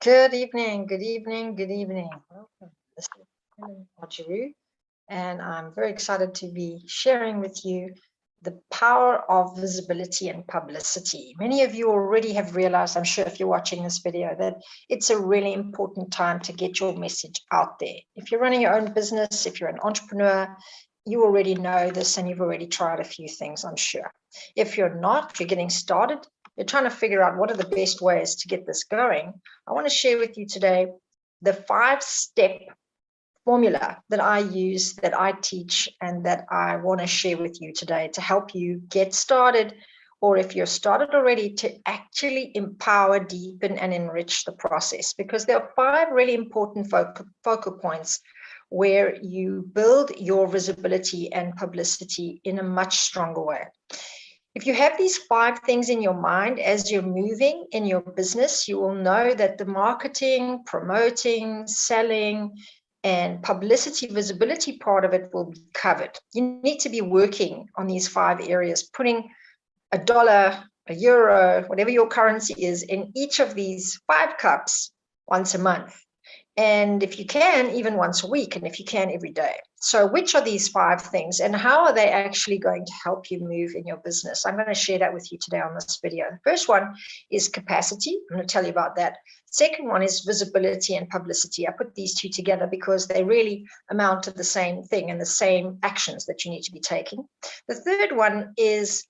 Good evening, good evening, good evening. Welcome. This is Helen Archeru, and I'm very excited to be sharing with you the power of visibility and publicity. Many of you already have realized, I'm sure if you're watching this video, that it's a really important time to get your message out there. If you're running your own business, if you're an entrepreneur, you already know this and you've already tried a few things, I'm sure. If you're not, if you're getting started, you're trying to figure out what are the best ways to get this going, I want to share with you today the 5-step formula that I use, that I teach, and that I want to share with you today to help you get started, or if you're started already, to actually empower, deepen, and enrich the process, because there are 5 really important focal points where you build your visibility and publicity in a much stronger way. If you have these 5 things in your mind as you're moving in your business, you will know that the marketing, promoting, selling, and publicity, visibility part of it will be covered. You need to be working on these 5 areas, putting $1, €1, whatever your currency is, in each of these 5 cups once a month. And if you can, even once a week, and if you can, every day. So which are these 5 things, and how are they actually going to help you move in your business? I'm going to share that with you today on this video. The first one is capacity. I'm going to tell you about that. Second one is visibility and publicity. I put these 2 together because they really amount to the same thing and the same actions that you need to be taking. The third one is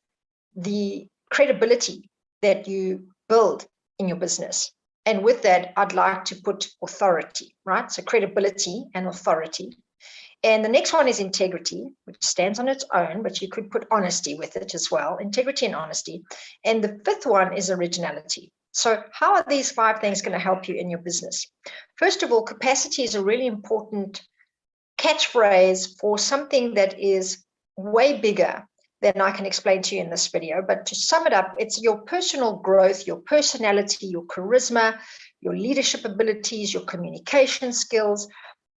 the credibility that you build in your business. And with that, I'd like to put authority, right? So credibility and authority. And the next one is integrity, which stands on its own, but you could put honesty with it as well, integrity and honesty. And the 5th one is originality. So how are these 5 things going to help you in your business? First of all, capacity is a really important catchphrase for something that is way bigger than I can explain to you in this video. But to sum it up, it's your personal growth, your personality, your charisma, your leadership abilities, your communication skills,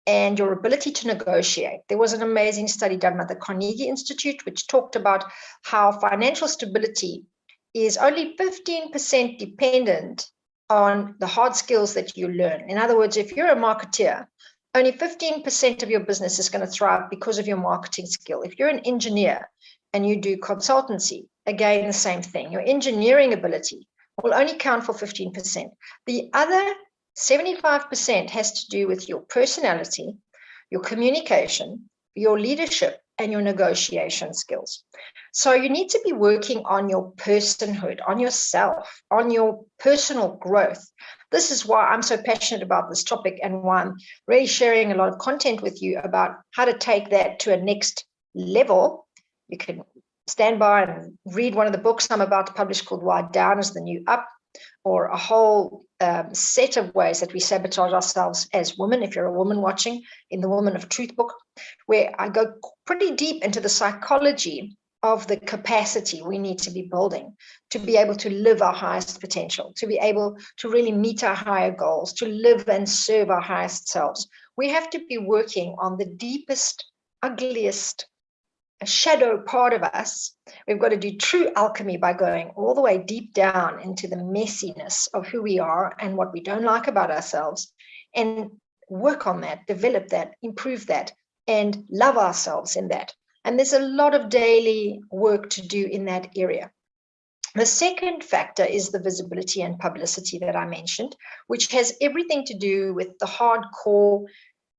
and your ability to negotiate. There was an amazing study done by the Carnegie Institute, which talked about how financial stability is only 15% dependent on the hard skills that you learn. In other words, if you're a marketeer, only 15% of your business is going to thrive because of your marketing skill. If you're an engineer and you do consultancy, again, the same thing. Your engineering ability will only count for 15%. The other 75% has to do with your personality, your communication, your leadership, and your negotiation skills. So you need to be working on your personhood, on yourself, on your personal growth. This is why I'm so passionate about this topic and why I'm really sharing a lot of content with you about how to take that to a next level. You can stand by and read one of the books I'm about to publish called Why Down is the New Up, or a whole set of ways that we sabotage ourselves as women, if you're a woman watching, in the Woman of Truth book, where I go pretty deep into the psychology of the capacity we need to be building to be able to live our highest potential, to be able to really meet our higher goals, to live and serve our highest selves. We have to be working on the deepest, ugliest, a shadow part of us. We've got to do true alchemy by going all the way deep down into the messiness of who we are and what we don't like about ourselves, and work on that, develop that, improve that, and love ourselves in that. And there's a lot of daily work to do in that area. The second factor is the visibility and publicity that I mentioned, which has everything to do with the hardcore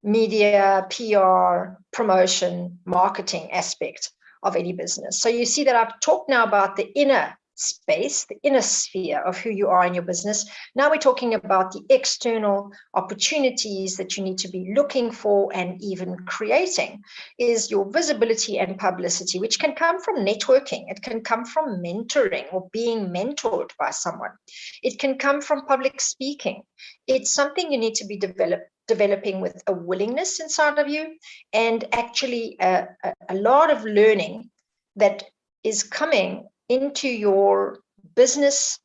media, PR, promotion, marketing aspect of any business. So you see that I've talked now about the inner space, the inner sphere of who you are in your business. Now we're talking about the external opportunities that you need to be looking for and even creating, is your visibility and publicity, which can come from networking. It can come from mentoring or being mentored by someone. It can come from public speaking. It's something you need to be developing with a willingness inside of you, and actually a lot of learning that is coming into your business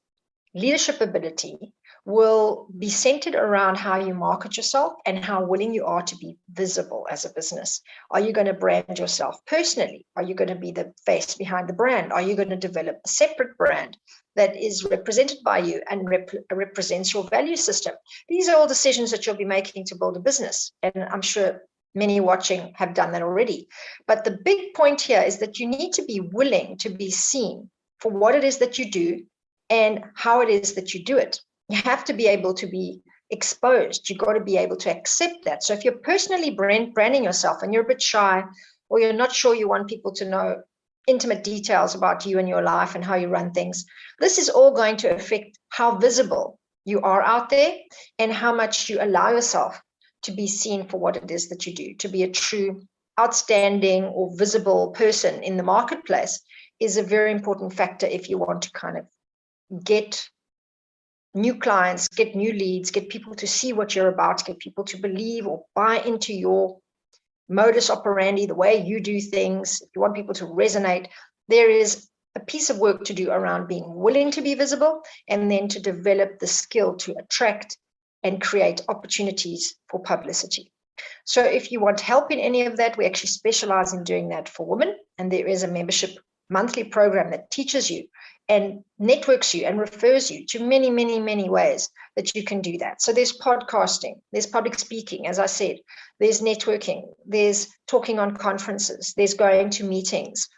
leadership ability will be centered around how you market yourself and how willing you are to be visible as a business. Are you going to brand yourself personally? Are you going to be the face behind the brand? Are you going to develop a separate brand that is represented by you and represents your value system? These are all decisions that you'll be making to build a business. And I'm sure many watching have done that already. But the big point here is that you need to be willing to be seen for what it is that you do and how it is that you do it. You have to be able to be exposed. You've got to be able to accept that. So if you're personally branding yourself and you're a bit shy, or you're not sure you want people to know intimate details about you and your life and how you run things, this is all going to affect how visible you are out there and how much you allow yourself to be seen for what it is that you do. To be a true, outstanding or visible person in the marketplace is a very important factor if you want to kind of get new clients, get new leads, get people to see what you're about, get people to believe or buy into your modus operandi, the way you do things. If you want people to resonate, there is a piece of work to do around being willing to be visible and then to develop the skill to attract and create opportunities for publicity. So if you want help in any of that, we actually specialize in doing that for women. And there is a membership monthly program that teaches you and networks you and refers you to many, many, many ways that you can do that. So there's podcasting, there's public speaking, as I said, there's networking, there's talking on conferences, there's going to meetings,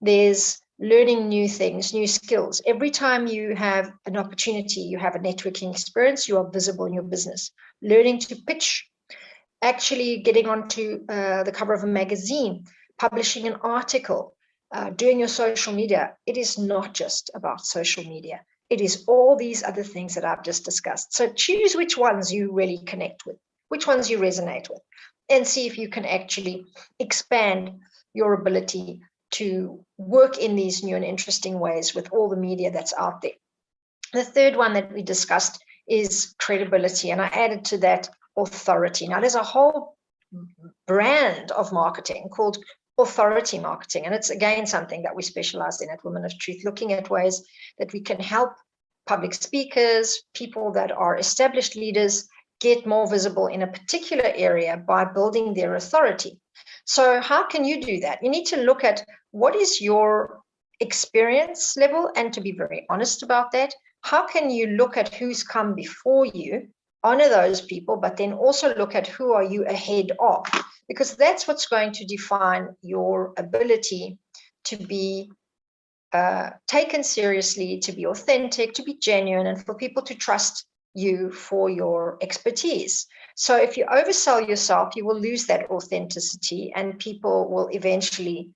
there's learning new things, new skills. Every time you have an opportunity, you have a networking experience, you are visible in your business. Learning to pitch, actually getting onto the cover of a magazine, publishing an article, doing your social media. It is not just about social media. It is all these other things that I've just discussed. So choose which ones you really connect with, which ones you resonate with, and see if you can actually expand your ability to work in these new and interesting ways with all the media that's out there. The third one that we discussed is credibility, and I added to that authority. Now, there's a whole brand of marketing called authority marketing, and it's again something that we specialize in at Women of Truth, looking at ways that we can help public speakers, people that are established leaders, get more visible in a particular area by building their authority. So how can you do that? You need to look at what is your experience level, and to be very honest about that, how can you look at who's come before you, honor those people, but then also look at who are you ahead of, because that's what's going to define your ability to be taken seriously, to be authentic, to be genuine, and for people to trust you for your expertise. So if you oversell yourself, you will lose that authenticity and people will eventually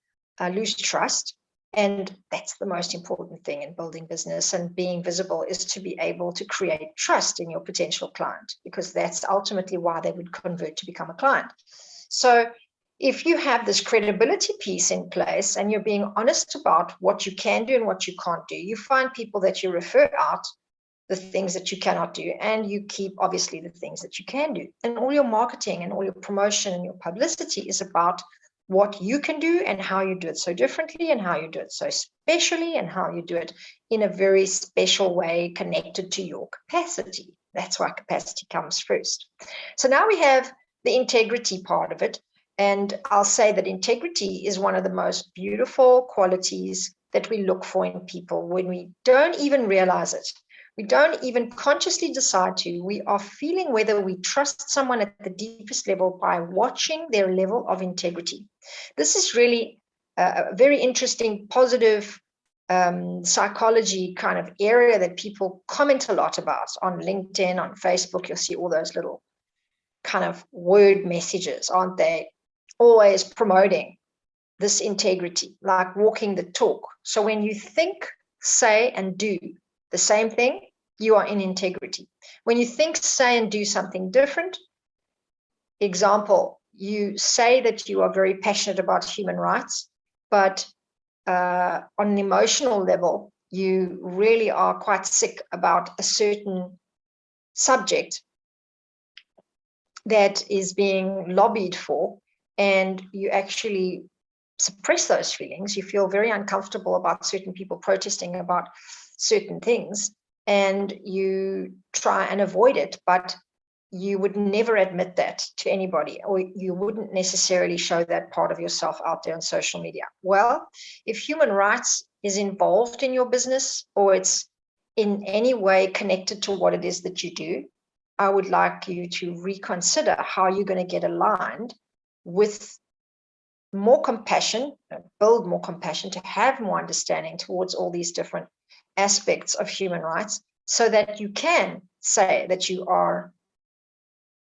lose trust. And that's the most important thing in building business and being visible, is to be able to create trust in your potential client, because that's ultimately why they would convert to become a client. So if you have this credibility piece in place and you're being honest about what you can do and what you can't do, you find people that you refer out the things that you cannot do, and you keep obviously the things that you can do. And all your marketing and all your promotion and your publicity is about what you can do and how you do it so differently and how you do it so specially and how you do it in a very special way connected to your capacity. That's why capacity comes first. So now we have the integrity part of it. And I'll say that integrity is one of the most beautiful qualities that we look for in people when we don't even realize it. We don't even consciously decide to. We are feeling whether we trust someone at the deepest level by watching their level of integrity. This is really a very interesting, positive psychology kind of area that people comment a lot about on LinkedIn, on Facebook. You'll see all those little kind of word messages, aren't they? Always promoting this integrity, like walking the talk. So when you think, say, and do the same thing, you are in integrity. When you think, say, and do something different, example, you say that you are very passionate about human rights, but on an emotional level, you really are quite sick about a certain subject that is being lobbied for, and you actually suppress those feelings. You feel very uncomfortable about certain people protesting about certain things. and you try and avoid it, but you would never admit that to anybody, or you wouldn't necessarily show that part of yourself out there on social media. Well, if human rights is involved in your business, or it's in any way connected to what it is that you do, I would like you to reconsider how you're going to get aligned with more compassion, build more compassion, to have more understanding towards all these different aspects of human rights, so that you can say that you are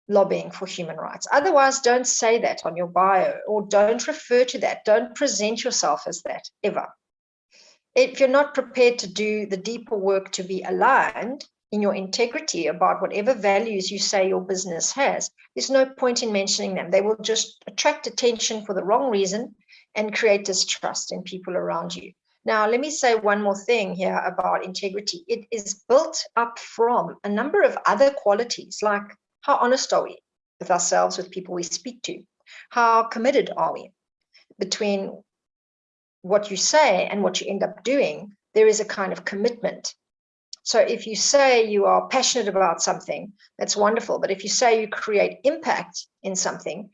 lobbying for human rights. Otherwise, don't say that on your bio, or don't refer to that. Don't present yourself as that ever. If you're not prepared to do the deeper work to be aligned in your integrity about whatever values you say your business has, there's no point in mentioning them. They will just attract attention for the wrong reason and create distrust in people around you. Now, let me say one more thing here about integrity. It is built up from a number of other qualities, like how honest are we with ourselves, with people we speak to? How committed are we? Between what you say and what you end up doing, there is a kind of commitment. So if you say you are passionate about something, that's wonderful. But if you say you create impact in something,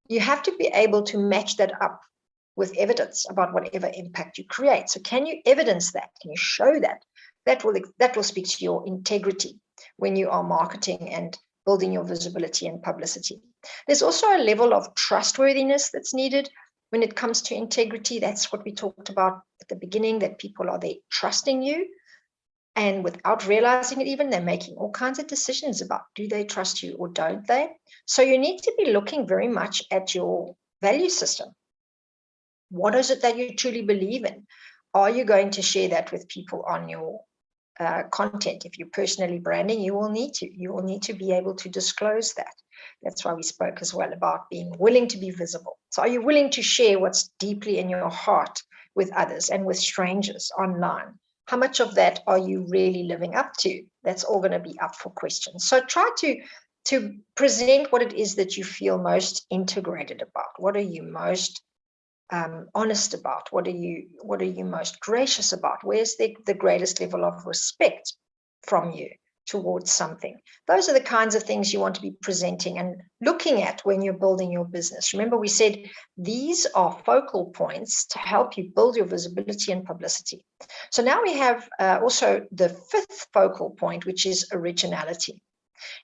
you have to be able to match that up with evidence about whatever impact you create. So can you evidence that? Can you show that? That will speak to your integrity when you are marketing and building your visibility and publicity. There's also a level of trustworthiness that's needed when it comes to integrity. That's what we talked about at the beginning, that people are there trusting you, and without realizing it even, they're making all kinds of decisions about, do they trust you or don't they? So you need to be looking very much at your value system. What is it that you truly believe in? Are you going to share that with people on your content? If you're personally branding, you will need to be able to disclose that. That's why we spoke as well about being willing to be visible. So are you willing to share what's deeply in your heart with others and with strangers online? How much of that are you really living up to? That's all going to be up for questions. So try to present what it is that you feel most integrated about. What are you most honest about? What are you most gracious about? Where's the greatest level of respect from you towards something? Those are the kinds of things you want to be presenting and looking at when you're building your business. Remember, we said these are focal points to help you build your visibility and publicity. So now we have also the fifth focal point, which is originality.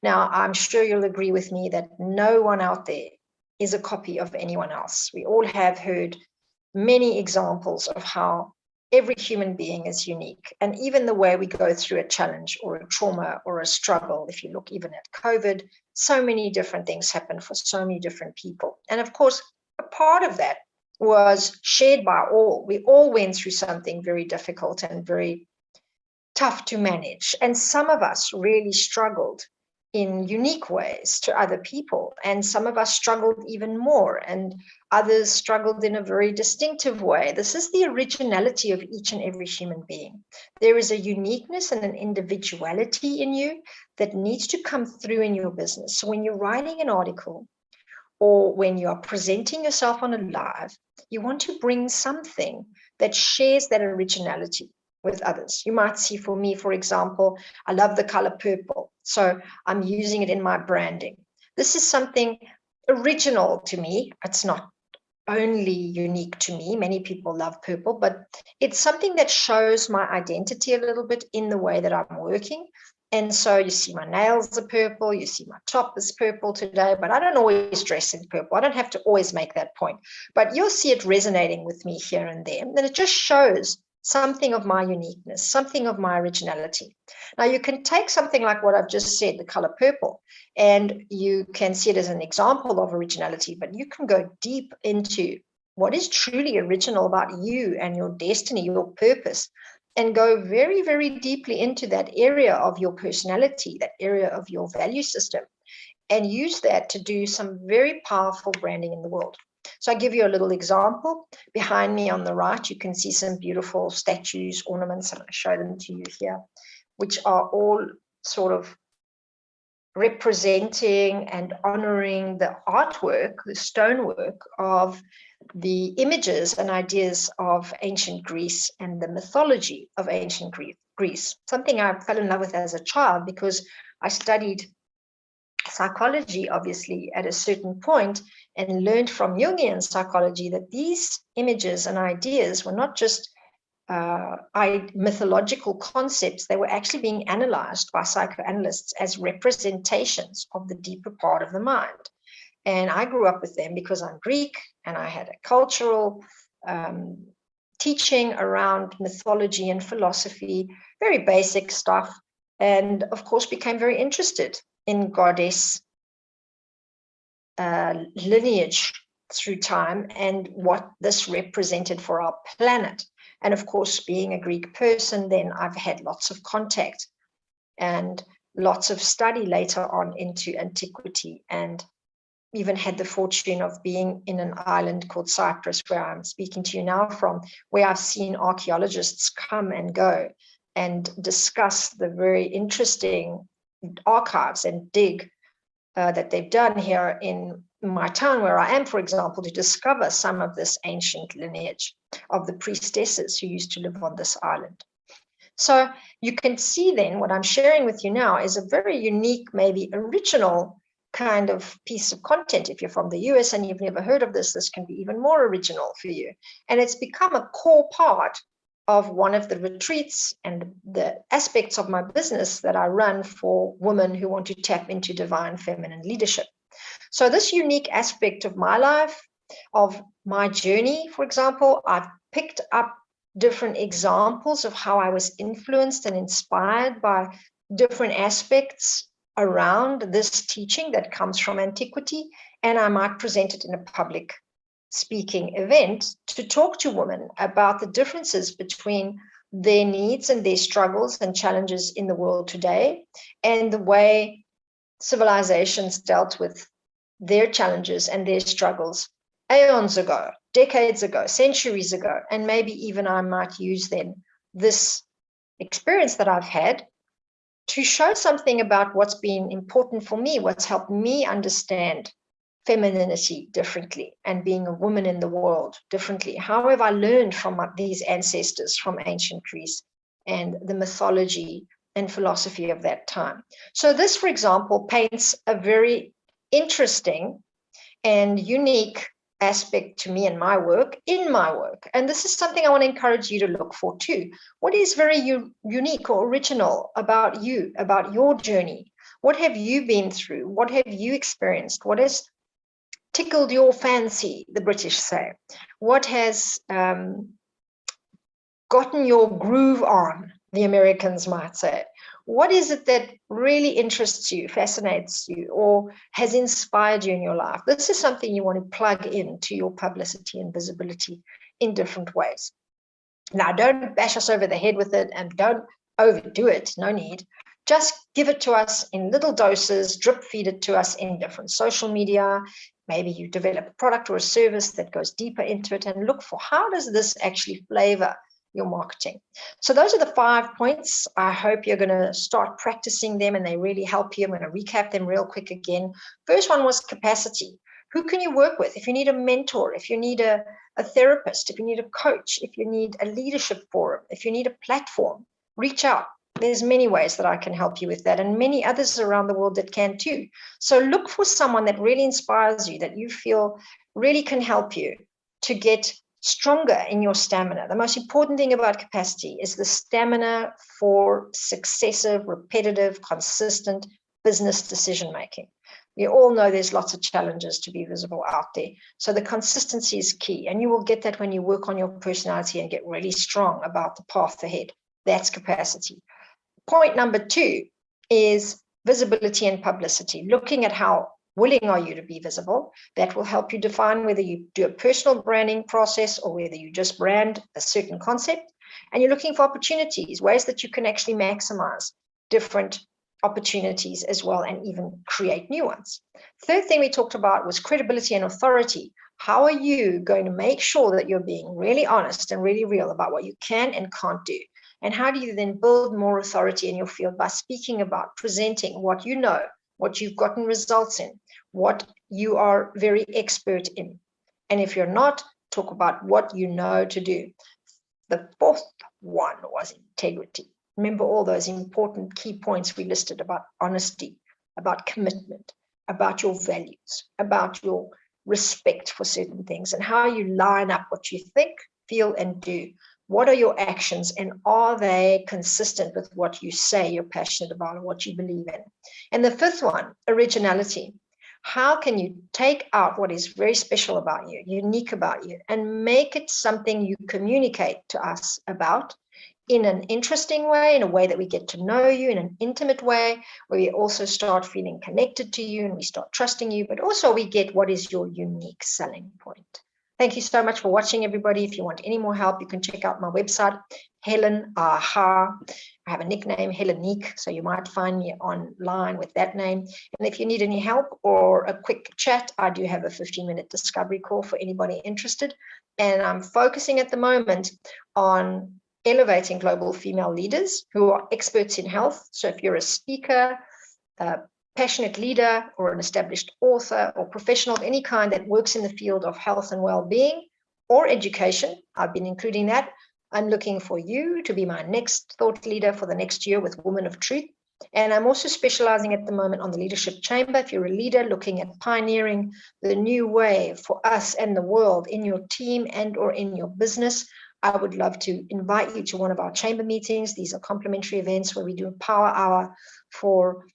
Now, I'm sure you'll agree with me that no one out there is a copy of anyone else. We all have heard many examples of how every human being is unique. And even the way we go through a challenge or a trauma or a struggle, if you look even at COVID, so many different things happen for so many different people. And of course, a part of that was shared by all. We all went through something very difficult and very tough to manage. And some of us really struggled in unique ways to other people. And some of us struggled even more, and others struggled in a very distinctive way. This is the originality of each and every human being. There is a uniqueness and an individuality in you that needs to come through in your business. So when you're writing an article, or when you are presenting yourself on a live, you want to bring something that shares that originality with others. You might see, for me, for example, I love the color purple, so I'm using it in my branding. This is something original to me. It's not only unique to me. Many people love purple, but it's something that shows my identity a little bit in the way that I'm working. And so you see my nails are purple, you see my top is purple today, but I don't always dress in purple. I don't have to always make that point, but you'll see it resonating with me here and there. And it just shows something of my uniqueness, something of my originality. Now, you can take something like what I've just said, the color purple, and you can see it as an example of originality, but you can go deep into what is truly original about you and your destiny, your purpose, and go very, very deeply into that area of your personality, that area of your value system, and use that to do some very powerful branding in the world. So I give you a little example. Behind me on the right, you can see some beautiful statues, ornaments, and I show them to you here, which are all sort of representing and honoring the artwork, the stonework of the images and ideas of ancient Greece and the mythology of ancient Greece. Something I fell in love with as a child because I studied psychology, obviously, at a certain point and learned from Jungian psychology that these images and ideas were not just mythological concepts. They were actually being analyzed by psychoanalysts as representations of the deeper part of the mind. And I grew up with them because I'm Greek and I had a cultural teaching around mythology and philosophy, very basic stuff, and of course became very interested in goddess lineage through time and what this represented for our planet. And of course, being a Greek person, then I've had lots of contact and lots of study later on into antiquity, and even had the fortune of being in an island called Cyprus, where I'm speaking to you now from, where I've seen archaeologists come and go and discuss the very interesting archives and dig that they've done here in my town where I am, for example, to discover some of this ancient lineage of the priestesses who used to live on this island. So you can see then what I'm sharing with you now is a very unique, maybe original kind of piece of content. If you're from the US and you've never heard of this, this can be even more original for you. And it's become a core part of one of the retreats and the aspects of my business that I run for women who want to tap into divine feminine leadership. So this unique aspect of my life, of my journey, for example, I've picked up different examples of how I was influenced and inspired by different aspects around this teaching that comes from antiquity, and I might present it in a public speaking event to talk to women about the differences between their needs and their struggles and challenges in the world today, and the way civilizations dealt with their challenges and their struggles aeons ago, decades ago, centuries ago. And maybe even I might use then this experience that I've had to show something about what's been important for me, what's helped me understand femininity differently and being a woman in the world differently. How have I learned from these ancestors from ancient Greece and the mythology and philosophy of that time? So this, for example, paints a very interesting and unique aspect to me in my work. And this is something I want to encourage you to look for too. What is very unique or original about you, about your journey? What have you been through? What have you experienced? What has tickled your fancy, the British say? What has gotten your groove on, the Americans might say? What is it that really interests you, fascinates you, or has inspired you in your life? This is something you want to plug into your publicity and visibility in different ways. Now, don't bash us over the head with it and don't overdo it, no need. Just give it to us in little doses, drip feed it to us in different social media. Maybe you develop a product or a service that goes deeper into it, and look for how does this actually flavor your marketing. So those are the 5 points. I hope you're going to start practicing them and they really help you. I'm going to recap them real quick again. First one was capacity. Who can you work with? If you need a mentor, if you need a therapist, if you need a coach, if you need a leadership forum, if you need a platform, reach out. There's many ways that I can help you with that, and many others around the world that can too. So look for someone that really inspires you, that you feel really can help you to get stronger in your stamina. The most important thing about capacity is the stamina for successive, repetitive, consistent business decision making. We all know there's lots of challenges to be visible out there. So the consistency is key, and you will get that when you work on your personality and get really strong about the path ahead. That's capacity. Point number 2 is visibility and publicity. Looking at how willing are you to be visible. That will help you define whether you do a personal branding process or whether you just brand a certain concept. And you're looking for opportunities, ways that you can actually maximize different opportunities as well, and even create new ones. Third thing we talked about was credibility and authority. How are you going to make sure that you're being really honest and really real about what you can and can't do? And how do you then build more authority in your field? By speaking about, presenting what you know, what you've gotten results in, what you are very expert in. And if you're not, talk about what you know to do. The fourth one was integrity. Remember all those important key points we listed about honesty, about commitment, about your values, about your respect for certain things, and how you line up what you think, feel, and do. What are your actions, and are they consistent with what you say you're passionate about or what you believe in? And the fifth one, originality. How can you take out what is very special about you, unique about you, and make it something you communicate to us about in an interesting way, in a way that we get to know you, in an intimate way, where we also start feeling connected to you and we start trusting you, but also we get what is your unique selling point. Thank you so much for watching, everybody. If you want any more help, you can check out my website, Helen Aha. I have a nickname, Helenique, so you might find me online with that name. And if you need any help or a quick chat, I do have a 15-minute discovery call for anybody interested. And I'm focusing at the moment on elevating global female leaders who are experts in health. So if you're a speaker, a passionate leader, or an established author or professional of any kind that works in the field of health and well-being or education, I've been including that. I'm looking for you to be my next thought leader for the next year with Women of Truth. And I'm also specializing at the moment on the Leadership Chamber. If you're a leader looking at pioneering the new way for us and the world in your team and or in your business, I would love to invite you to one of our chamber meetings. These are complementary events where we do a power hour for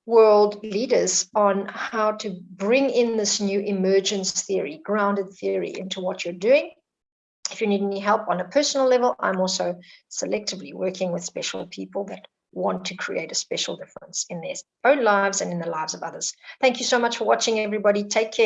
world leaders on how to bring in this new emergence theory, grounded theory into what you're doing. If you need any help on a personal level, I'm also selectively working with special people that want to create a special difference in their own lives and in the lives of others. Thank you so much for watching, everybody. Take care.